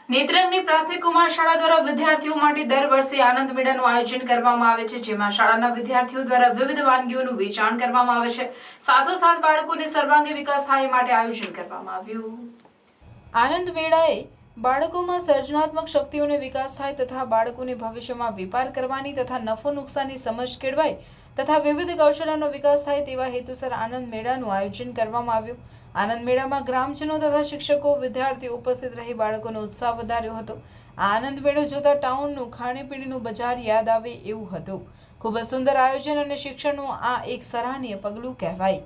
નેત્રંગની પ્રાથમિક કુમાર શાળા દ્વારા વિદ્યાર્થીઓ માટે દર વર્ષે આનંદ મેળાનું આયોજન કરવામાં આવે છે, જેમાં શાળાના વિદ્યાર્થીઓ દ્વારા વિવિધ વાનગીઓનું વેચાણ કરવામાં આવે છે. સાથોસાથ બાળકોને સર્વાંગી વિકાસ થાય એ માટે આયોજન કરવામાં આવ્યું. આનંદ મેળાએ બાળકોમાં સર્જનાત્મક શક્તિઓનો વિકાસ થાય તથા બાળકોને ભવિષ્યમાં વેપાર કરવાની તથા નફો નુકસાનની સમજ કેળવાય તથા વિવિધ કૌશલ્યોનો વિકાસ થાય તેવા હેતુસર આનંદ મેળાનું આયોજન કરવામાં આવ્યું. આનંદ મેળામાં ગ્રામજનો તથા શિક્ષકો, વિદ્યાર્થીઓ ઉપસ્થિત રહી બાળકોનો ઉત્સાહ વધાર્યો હતો. આ આનંદ મેળો જોતા ટાઉનનું ખાણીપીણીનું બજાર યાદ આવે એવું હતું. ખૂબ જ સુંદર આયોજન અને શિક્ષણનું આ એક સરાહનીય પગલું કહેવાય.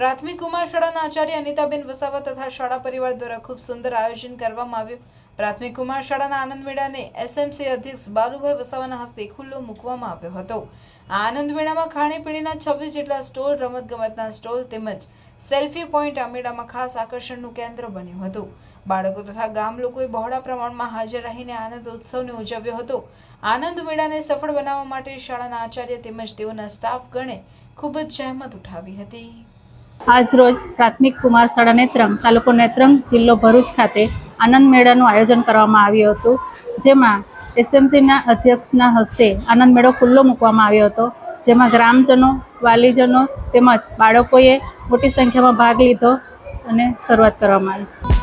પ્રાથમિક કુમાર શાળાના આચાર્ય અનિતાબેન વસાવા તથા શાળા પરિવાર દ્વારા ખૂબ સુંદર આયોજન કરવામાં આવ્યું. પ્રાથમિક કુમાર શાળાના આનંદ મેળાને એસએમસી અધ્યક્ષ બાલુભાઈ વસાવાના હસ્તે ખુલ્લો મૂકવામાં આવ્યો હતો. આ આનંદ મેળામાં ખાણીપીણીના 26 જેટલા સ્ટોલ, રમતગમતના સ્ટોલ તેમજ સેલ્ફી પોઈન્ટ આ મેળામાં ખાસ આકર્ષણનું કેન્દ્ર બન્યું હતું. બાળકો તથા ગામ લોકોએ બહોળા પ્રમાણમાં હાજર રહીને આનંદ ઉત્સવને ઉજવ્યો હતો. આનંદ મેળાને સફળ બનાવવા માટે શાળાના આચાર્ય તેમજ તેઓના સ્ટાફ ગણે ખૂબ જ જહેમત ઉઠાવી હતી. આજ રોજ પ્રાથમિક કુમાર શાળા નેત્રંગ, તાલુકો નેત્રંગ, જિલ્લો ભરૂચ ખાતે આનંદ મેળાનું આયોજન કરવામાં આવ્યું હતું, જેમાં એસએમસીના અધ્યક્ષના હસ્તે આનંદ મેળો ખુલ્લો મૂકવામાં આવ્યો હતો, જેમાં ગ્રામજનો, વાલીજનો તેમજ બાળકોએ મોટી સંખ્યામાં ભાગ લીધો અને શરૂઆત કરવામાં આવી.